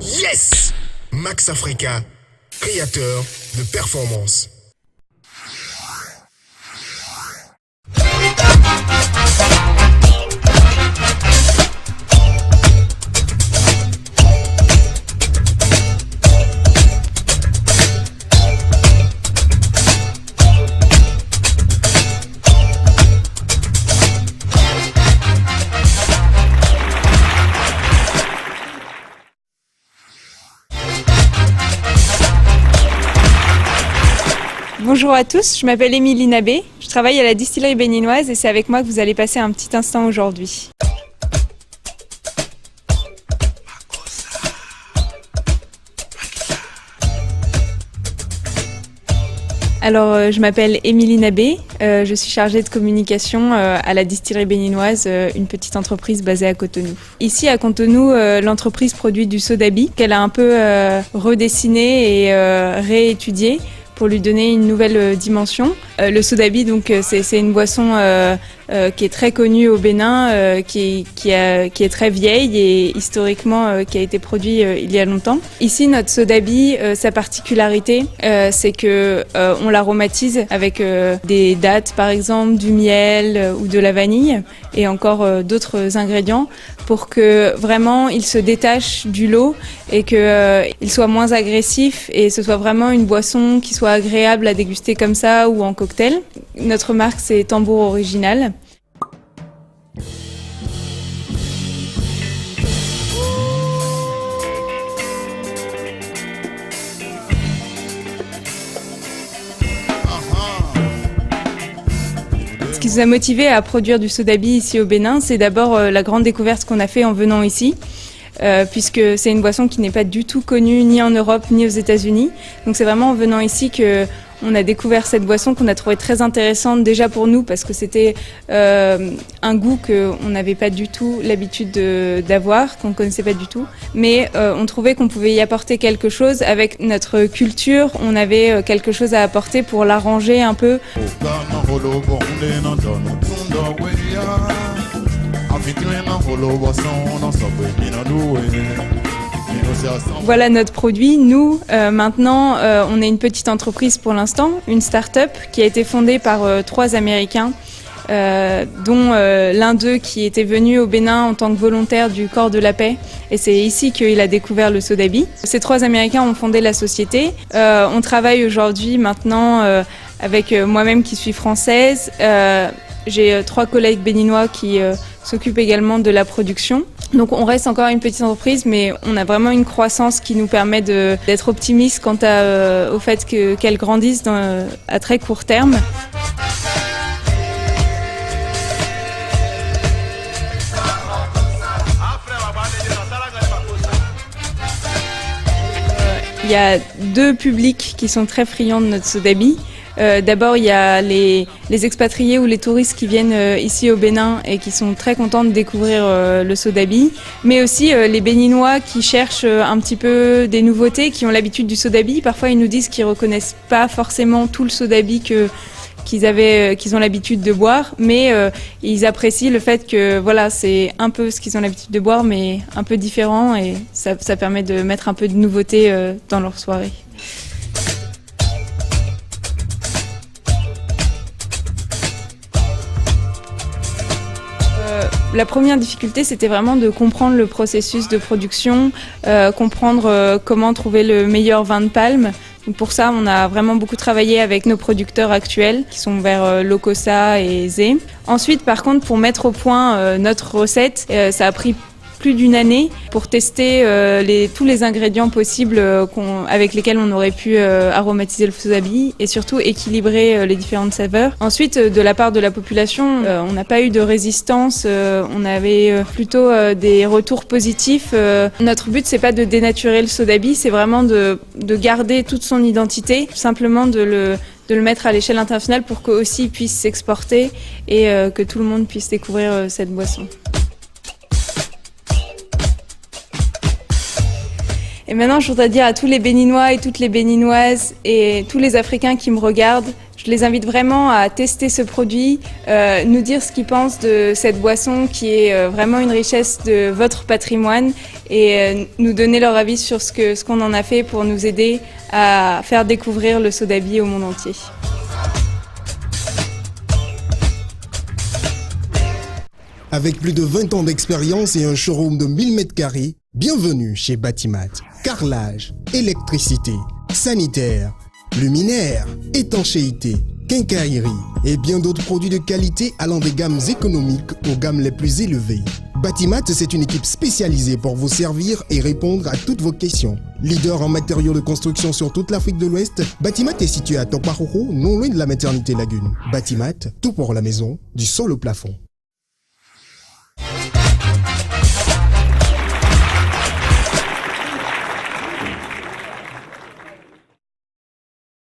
Yes! Max Africa, créateur de performance. Bonjour à tous, je m'appelle Émilie Nabé, je travaille à la distillerie béninoise et c'est avec moi que vous allez passer un petit instant aujourd'hui. Alors, je m'appelle Émilie Nabé, je suis chargée de communication à la distillerie béninoise, une petite entreprise basée à Cotonou. Ici à Cotonou, l'entreprise produit du sodabi qu'elle a un peu redessiné et réétudié pour lui donner une nouvelle dimension. Le sodabi, donc, c'est une boisson qui est très connue au Bénin, qui est très vieille et historiquement qui a été produit il y a longtemps. Ici, notre sodabi, sa particularité, c'est que on l'aromatise avec des dattes, par exemple, du miel ou de la vanille et encore d'autres ingrédients pour que vraiment il se détache du lot et qu'il soit moins agressif et ce soit vraiment une boisson qui soit agréable à déguster comme ça ou en cocktail. Notre marque, c'est Tambour Original. Ce qui nous a motivé à produire du sodabi ici au Bénin, c'est d'abord la grande découverte qu'on a fait en venant ici. Puisque c'est une boisson qui n'est pas du tout connue ni en Europe ni aux États-Unis. Donc c'est vraiment en venant ici qu'on a découvert cette boisson qu'on a trouvée très intéressante déjà pour nous parce que c'était un goût qu'on n'avait pas du tout l'habitude d'avoir, qu'on ne connaissait pas du tout. Mais on trouvait qu'on pouvait y apporter quelque chose avec notre culture. On avait quelque chose à apporter pour l'arranger un peu. Voilà notre produit. Nous, maintenant, on est une petite entreprise pour l'instant, une start-up qui a été fondée par 3 Américains, dont l'un d'eux qui était venu au Bénin en tant que volontaire du Corps de la Paix. Et c'est ici qu'il a découvert le sodabi. Ces 3 Américains ont fondé la société. On travaille aujourd'hui maintenant avec moi-même qui suis française. J'ai 3 collègues béninois qui s'occupent également de la production. Donc on reste encore une petite entreprise, mais on a vraiment une croissance qui nous permet d'être optimiste quant au fait qu'elle grandisse à très court terme. Il y a 2 publics qui sont très friands de notre sodabi. D'abord, il y a les expatriés ou les touristes qui viennent ici au Bénin et qui sont très contents de découvrir le sodabi, mais aussi les Béninois qui cherchent un petit peu des nouveautés, qui ont l'habitude du sodabi. Parfois, ils nous disent qu'ils reconnaissent pas forcément tout le sodabi qu'ils ont l'habitude de boire, mais ils apprécient le fait que voilà, c'est un peu ce qu'ils ont l'habitude de boire, mais un peu différent, et ça permet de mettre un peu de nouveauté dans leur soirée. La première difficulté, c'était vraiment de comprendre le processus de production, comprendre comment trouver le meilleur vin de palme. Donc pour ça, on a vraiment beaucoup travaillé avec nos producteurs actuels, qui sont vers Lokossa et Zé. Ensuite, par contre, pour mettre au point notre recette, ça a pris plus d'1 année pour tester tous les ingrédients possibles avec lesquels on aurait pu aromatiser le sodabi et surtout équilibrer les différentes saveurs. Ensuite, de la part de la population, on n'a pas eu de résistance, on avait plutôt des retours positifs. Notre but, c'est pas de dénaturer le sodabi, c'est vraiment de garder toute son identité, simplement de le mettre à l'échelle internationale pour qu'eux aussi puisse s'exporter et que tout le monde puisse découvrir cette boisson. Et maintenant, je voudrais dire à tous les Béninois et toutes les Béninoises et tous les Africains qui me regardent, je les invite vraiment à tester ce produit, nous dire ce qu'ils pensent de cette boisson qui est vraiment une richesse de votre patrimoine et nous donner leur avis sur ce qu'on en a fait pour nous aider à faire découvrir le Sodabi au monde entier. Avec plus de 20 ans d'expérience et un showroom de 1000 m², bienvenue chez Batimat. Carrelage, électricité, sanitaire, luminaire, étanchéité, quincaillerie et bien d'autres produits de qualité allant des gammes économiques aux gammes les plus élevées. Batimat, c'est une équipe spécialisée pour vous servir et répondre à toutes vos questions. Leader en matériaux de construction sur toute l'Afrique de l'Ouest, Batimat est situé à Tokparoro, non loin de la maternité Lagune. Batimat, tout pour la maison, du sol au plafond.